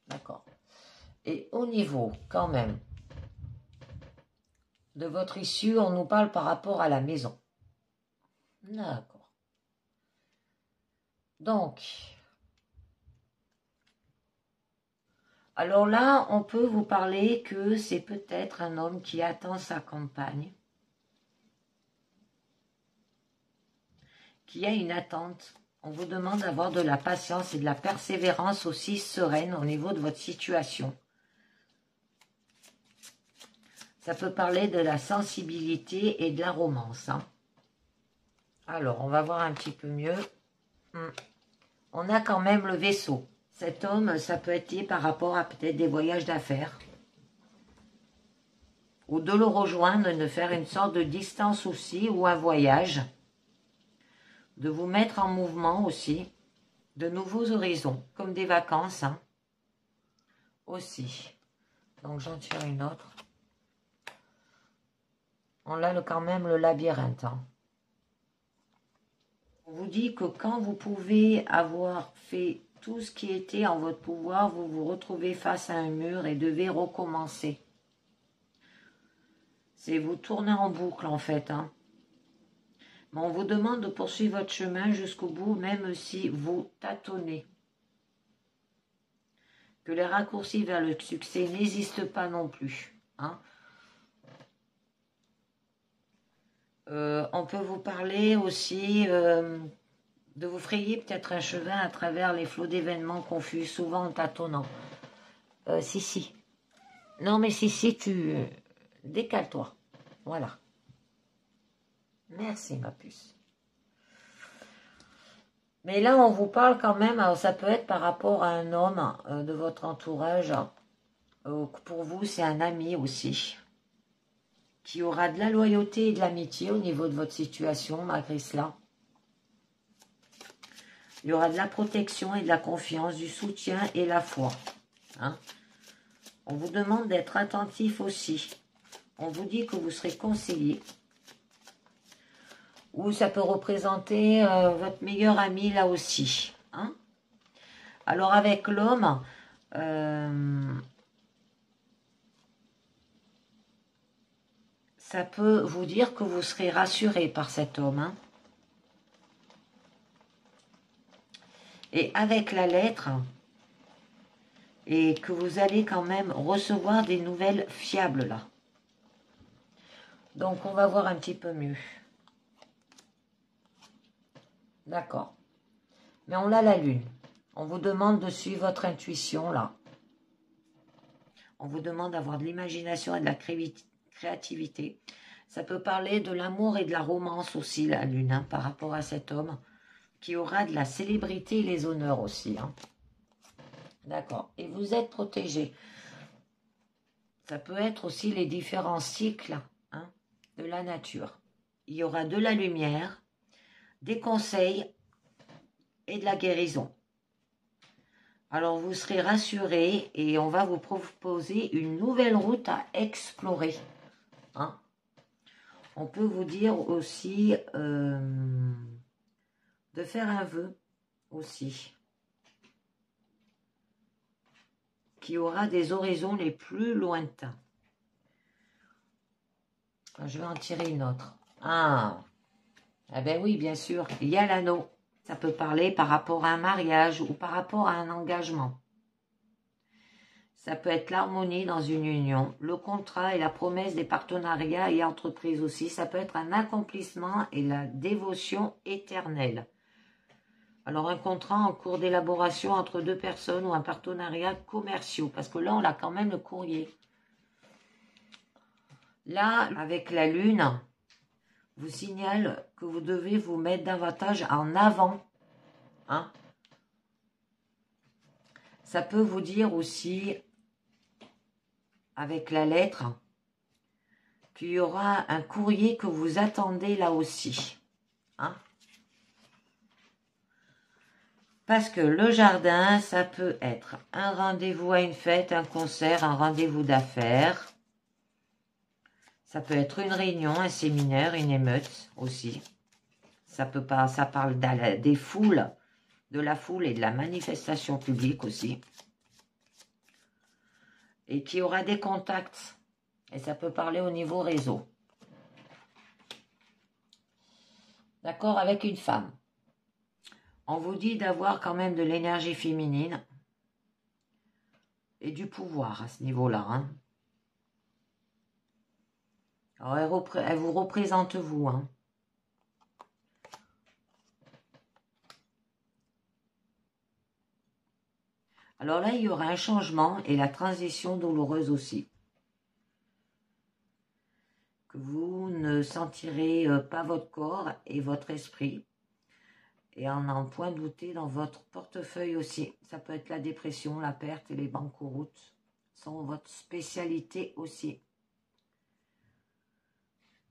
D'accord. Et au niveau, quand même, de votre issue, on nous parle par rapport à la maison. D'accord. Donc, alors là, on peut vous parler que c'est peut-être un homme qui attend sa compagne, qui a une attente. On vous demande d'avoir de la patience et de la persévérance aussi sereine au niveau de votre situation. Ça peut parler de la sensibilité et de la romance. Hein. Alors, on va voir un petit peu mieux. On a quand même le vaisseau. Cet homme, ça peut être lié par rapport à peut-être des voyages d'affaires. Ou de le rejoindre, de faire une sorte de distance aussi, ou un voyage. De vous mettre en mouvement aussi. De nouveaux horizons, comme des vacances. Hein. Aussi. Donc, j'en tire une autre. On a quand même le labyrinthe. Hein. On vous dit que quand vous pouvez avoir fait tout ce qui était en votre pouvoir, vous vous retrouvez face à un mur et devez recommencer. C'est vous tourner en boucle en fait. Hein. Mais on vous demande de poursuivre votre chemin jusqu'au bout, même si vous tâtonnez. Que les raccourcis vers le succès n'existent pas non plus. Hein. On peut vous parler aussi de vous frayer peut-être un chemin à travers les flots d'événements confus, souvent en tâtonnant. Si. Non, mais si, tu... Décale-toi. Voilà. Merci, ma puce. Mais là, on vous parle quand même, alors ça peut être par rapport à un homme de votre entourage. Pour vous, c'est un ami aussi. Qui aura de la loyauté et de l'amitié au niveau de votre situation, malgré cela. Il y aura de la protection et de la confiance, du soutien et la foi. Hein? On vous demande d'être attentif aussi. On vous dit que vous serez conseillé. Ou ça peut représenter votre meilleur ami là aussi. Hein? Alors avec l'homme, ça peut vous dire que vous serez rassuré par cet homme. Hein? Et avec la lettre, et que vous allez quand même recevoir des nouvelles fiables là. Donc on va voir un petit peu mieux. D'accord. Mais on a la lune. On vous demande de suivre votre intuition là. On vous demande d'avoir de l'imagination et de la créativité. Ça peut parler de l'amour et de la romance aussi, la lune, hein, par rapport à cet homme, qui aura de la célébrité et les honneurs aussi. Hein. D'accord. Et vous êtes protégé. Ça peut être aussi les différents cycles, hein, de la nature. Il y aura de la lumière, des conseils et de la guérison. Alors vous serez rassurés et on va vous proposer une nouvelle route à explorer. Hein. On peut vous dire aussi de faire un vœu aussi, qui aura des horizons les plus lointains. Je vais en tirer une autre. Ah, eh bien oui, bien sûr, il y a l'anneau. Ça peut parler par rapport à un mariage ou par rapport à un engagement. Ça peut être l'harmonie dans une union, le contrat et la promesse des partenariats et entreprises aussi. Ça peut être un accomplissement et la dévotion éternelle. Alors un contrat en cours d'élaboration entre deux personnes ou un partenariat commercial, parce que là on a quand même le courrier. Là, avec la lune, vous signale que vous devez vous mettre davantage en avant. Hein? Ça peut vous dire aussi, avec la lettre, qu'il y aura un courrier que vous attendez là aussi. Hein? Parce que le jardin, ça peut être un rendez-vous à une fête, un concert, un rendez-vous d'affaires. Ça peut être une réunion, un séminaire, une émeute aussi. Ça parle des foules, de la foule et de la manifestation publique aussi. Et qui aura des contacts. Et ça peut parler au niveau réseau. D'accord, avec une femme. On vous dit d'avoir quand même de l'énergie féminine et du pouvoir à ce niveau-là. Hein. Alors, elle vous représente vous. Hein. Alors là, il y aura un changement et la transition douloureuse aussi. Que vous ne sentirez pas votre corps et votre esprit. Et en n'en point douter dans votre portefeuille aussi. Ça peut être la dépression, la perte et les banqueroutes sont votre spécialité aussi.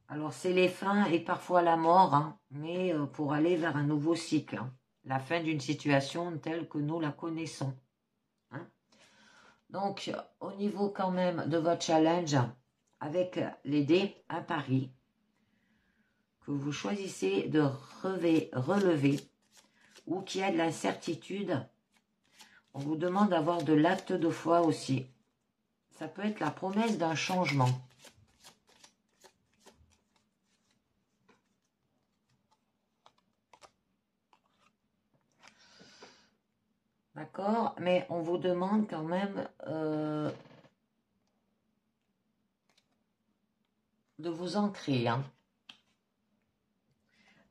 Alors c'est les fins et parfois la mort, hein, mais pour aller vers un nouveau cycle. Hein, la fin d'une situation telle que nous la connaissons. Hein. Donc au niveau quand même de votre challenge, avec les dés, un pari que vous choisissez de relever, ou qu'il y a de l'incertitude, on vous demande d'avoir de l'acte de foi aussi. Ça peut être la promesse d'un changement. D'accord? Mais on vous demande quand même de vous ancrer, hein,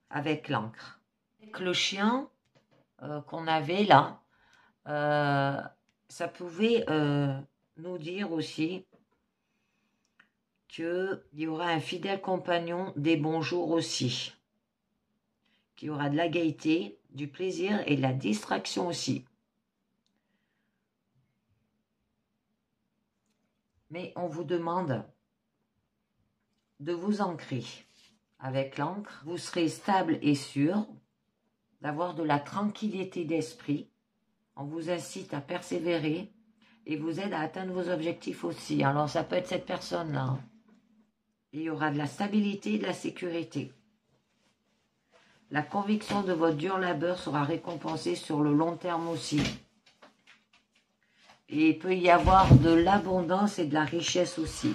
avec l'encre. Avec le chien qu'on avait là, ça pouvait nous dire aussi qu'il y aura un fidèle compagnon des bons jours aussi, qu'il y aura de la gaieté, du plaisir et de la distraction aussi. Mais on vous demande de vous ancrer avec l'encre. Vous serez stable et sûr, d'avoir de la tranquillité d'esprit. On vous incite à persévérer et vous aide à atteindre vos objectifs aussi. Alors ça peut être cette personne-là. Il y aura de la stabilité et de la sécurité. La conviction de votre dur labeur sera récompensée sur le long terme aussi. Et il peut y avoir de l'abondance et de la richesse aussi.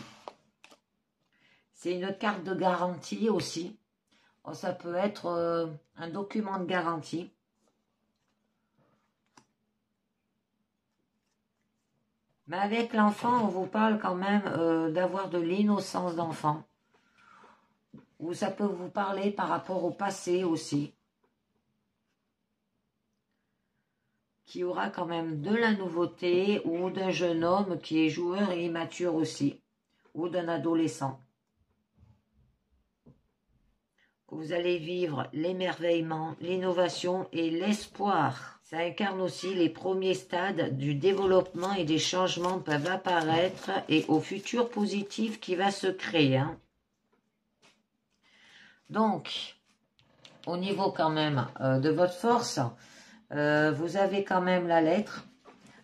C'est une carte de garantie aussi. Ça peut être un document de garantie. Mais avec l'enfant, on vous parle quand même d'avoir de l'innocence d'enfant. Ou ça peut vous parler par rapport au passé aussi. Qui aura quand même de la nouveauté ou d'un jeune homme qui est joueur et immature aussi. Ou d'un adolescent. que vous allez vivre l'émerveillement, l'innovation et l'espoir. Ça incarne aussi les premiers stades du développement et des changements peuvent apparaître et au futur positif qui va se créer. Hein. Donc, au niveau quand même de votre force, vous avez quand même la lettre.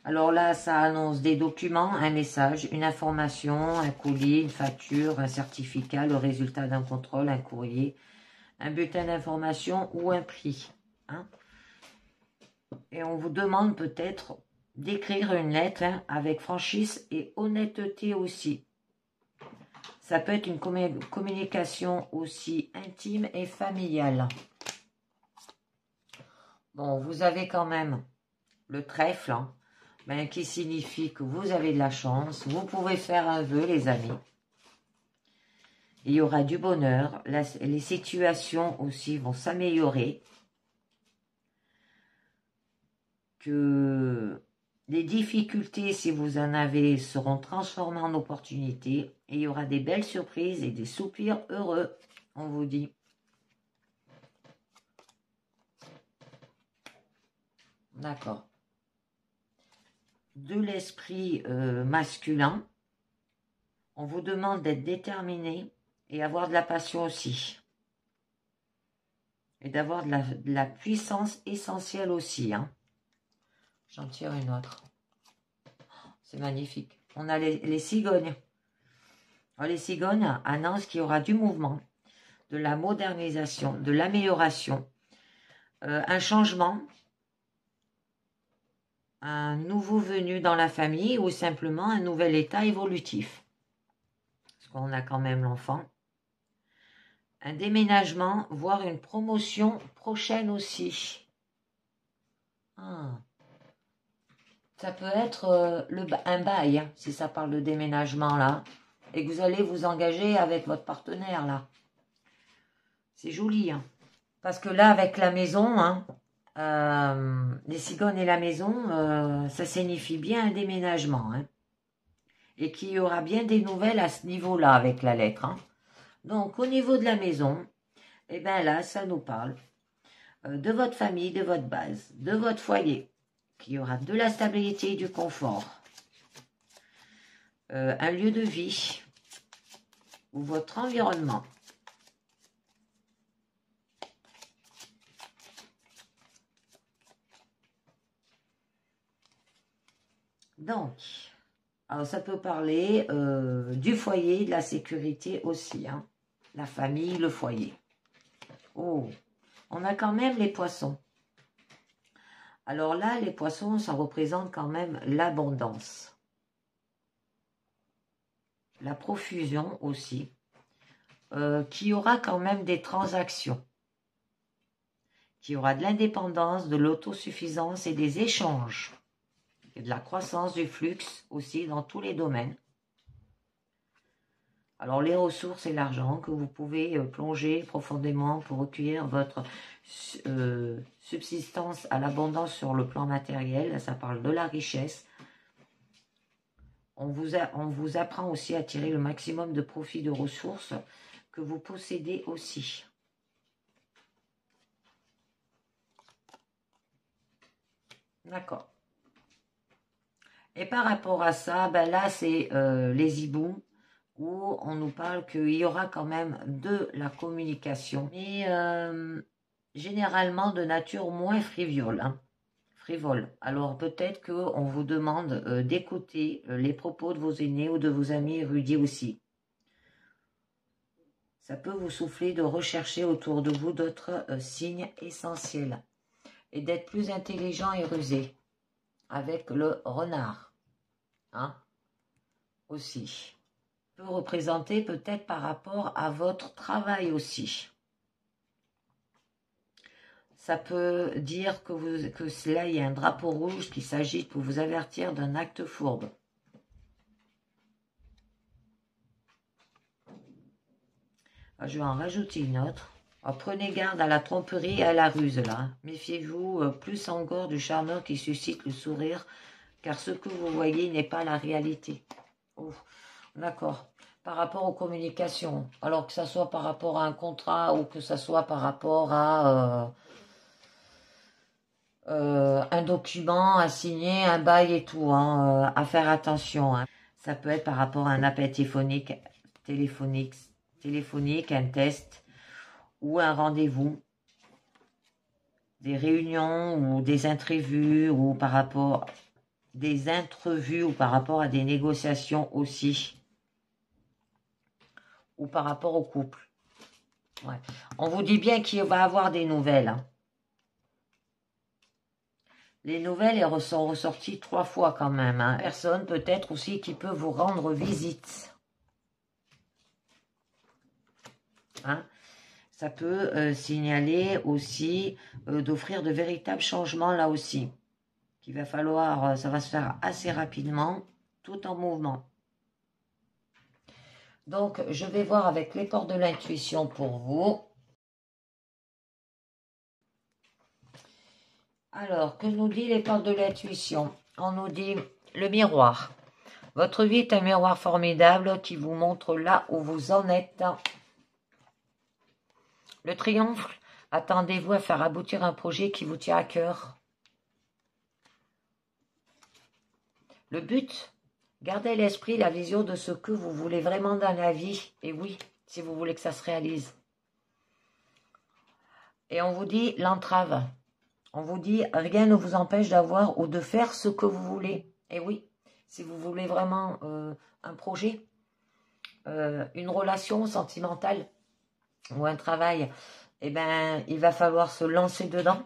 Alors là, ça annonce des documents, un message, une information, un colis, une facture, un certificat, le résultat d'un contrôle, un courrier, un bulletin d'information ou un prix. Hein. Et on vous demande peut-être d'écrire une lettre hein, avec franchise et honnêteté aussi. Ça peut être une communication aussi intime et familiale. Bon, vous avez quand même le trèfle, hein, ben, qui signifie que vous avez de la chance. Vous pouvez faire un vœu, les amis. Il y aura du bonheur. Les situations aussi vont s'améliorer. Que les difficultés, si vous en avez, seront transformées en opportunités. Et il y aura des belles surprises et des soupirs heureux, on vous dit. D'accord. De l'esprit masculin, on vous demande d'être déterminé et avoir de la passion aussi. Et d'avoir de la puissance essentielle aussi. Hein. J'en tire une autre. C'est magnifique. On a les cigognes. Alors, les cigognes annoncent qu'il y aura du mouvement, de la modernisation, de l'amélioration, un changement, un nouveau venu dans la famille ou simplement un nouvel état évolutif. Parce qu'on a quand même l'enfant. Un déménagement, voire une promotion prochaine aussi. Ah. Ça peut être un bail, hein, si ça parle de déménagement là. Et que vous allez vous engager avec votre partenaire là. C'est joli. Hein. Parce que là, avec la maison, hein, les cigognes et la maison, ça signifie bien un déménagement. Hein. Et qu'il y aura bien des nouvelles à ce niveau-là avec la lettre. Hein. Donc, au niveau de la maison, eh bien là, ça nous parle de votre famille, de votre base, de votre foyer. Qu'il y aura de la stabilité et du confort. Un lieu de vie ou votre environnement. Donc, alors ça peut parler du foyer, de la sécurité aussi. Hein. La famille, le foyer. Oh, on a quand même les poissons. Alors là, les poissons, ça représente quand même l'abondance. La profusion aussi. Qui aura quand même des transactions. Qui aura de l'indépendance, de l'autosuffisance et des échanges. Et de la croissance du flux aussi dans tous les domaines. Alors les ressources et l'argent que vous pouvez plonger profondément pour recueillir votre subsistance à l'abondance sur le plan matériel. Là, ça parle de la richesse. On vous apprend aussi à tirer le maximum de profit de ressources que vous possédez aussi. D'accord. Et par rapport à ça, ben là, c'est les hiboux, où on nous parle qu'il y aura quand même de la communication, mais généralement de nature moins frivole. Hein, frivole. Alors peut-être qu'on vous demande d'écouter les propos de vos aînés ou de vos amis érudits aussi. Ça peut vous souffler de rechercher autour de vous d'autres signes essentiels et d'être plus intelligent et rusé avec le renard. Hein, aussi. Peut représenter peut-être par rapport à votre travail aussi. Ça peut dire que là, il y a un drapeau rouge qui s'agite pour vous avertir d'un acte fourbe. Alors, je vais en rajouter une autre. Alors, prenez garde à la tromperie et à la ruse, là. Méfiez-vous plus encore du charmeur qui suscite le sourire, car ce que vous voyez n'est pas la réalité. Oh, d'accord. par rapport aux communications. Alors que ça soit par rapport à un contrat ou que ça soit par rapport à un document à signer, un bail et tout, hein, à faire attention. Hein. Ça peut être par rapport à un appel téléphonique, un test ou un rendez-vous, des réunions ou des entrevues ou par rapport à des négociations aussi, ou par rapport au couple. Ouais. On vous dit bien qu'il va y avoir des nouvelles. Hein. Les nouvelles, elles sont ressorties 3 fois quand même. Hein. Personne peut-être aussi qui peut vous rendre visite. Hein. Ça peut signaler aussi d'offrir de véritables changements là aussi. Qu'il va falloir, ça va se faire assez rapidement, tout en mouvement. Donc, je vais voir avec les portes de l'intuition pour vous. Alors, que nous dit les portes de l'intuition? On nous dit le miroir. Votre vie est un miroir formidable qui vous montre là où vous en êtes. Le triomphe, attendez-vous à faire aboutir un projet qui vous tient à cœur. Le but, gardez à l'esprit la vision de ce que vous voulez vraiment dans la vie. Et oui, si vous voulez que ça se réalise. Et on vous dit l'entrave. On vous dit, rien ne vous empêche d'avoir ou de faire ce que vous voulez. Et oui, si vous voulez vraiment un projet, une relation sentimentale ou un travail, eh ben, il va falloir se lancer dedans,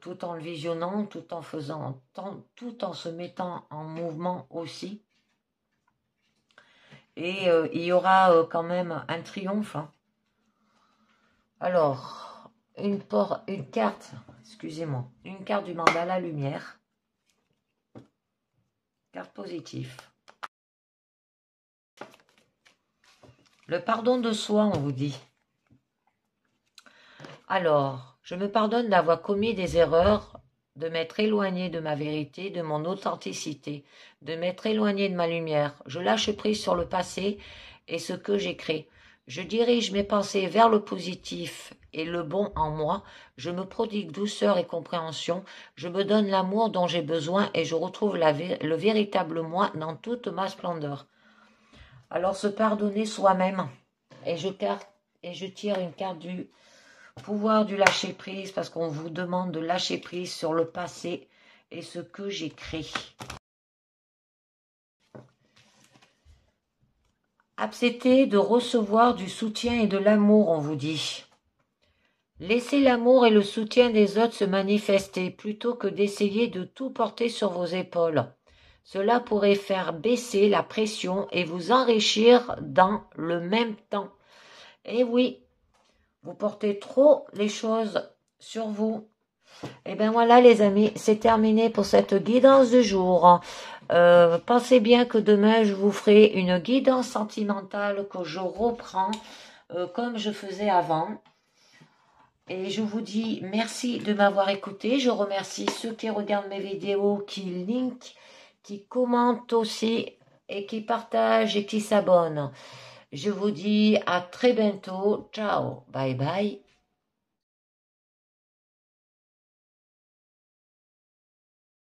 tout en le visionnant, tout en faisant, tout en se mettant en mouvement aussi. Et il y aura quand même un triomphe. Hein. Alors... Une carte, excusez-moi, une carte du mandala lumière, carte positive. Le pardon de soi, on vous dit. Alors, je me pardonne d'avoir commis des erreurs, de m'être éloigné de ma vérité, de mon authenticité, de m'être éloigné de ma lumière. Je lâche prise sur le passé et ce que j'ai créé. Je dirige mes pensées vers le positif et le bon en moi. Je me prodigue douceur et compréhension. Je me donne l'amour dont j'ai besoin et je retrouve le véritable moi dans toute ma splendeur. Alors se pardonner soi-même. Et je tire une carte du pouvoir du lâcher prise parce qu'on vous demande de lâcher prise sur le passé et ce que j'ai créé. Acceptez de recevoir du soutien et de l'amour, on vous dit. Laissez l'amour et le soutien des autres se manifester plutôt que d'essayer de tout porter sur vos épaules. Cela pourrait faire baisser la pression et vous enrichir dans le même temps. Et oui, vous portez trop les choses sur vous. Et bien voilà les amis, c'est terminé pour cette guidance du jour. Pensez bien que demain je vous ferai une guidance sentimentale que je reprends comme je faisais avant. Et je vous dis merci de m'avoir écouté. Je remercie ceux qui regardent mes vidéos, qui linkent, qui commentent aussi et qui partagent et qui s'abonnent. Je vous dis à très bientôt. Ciao, bye bye.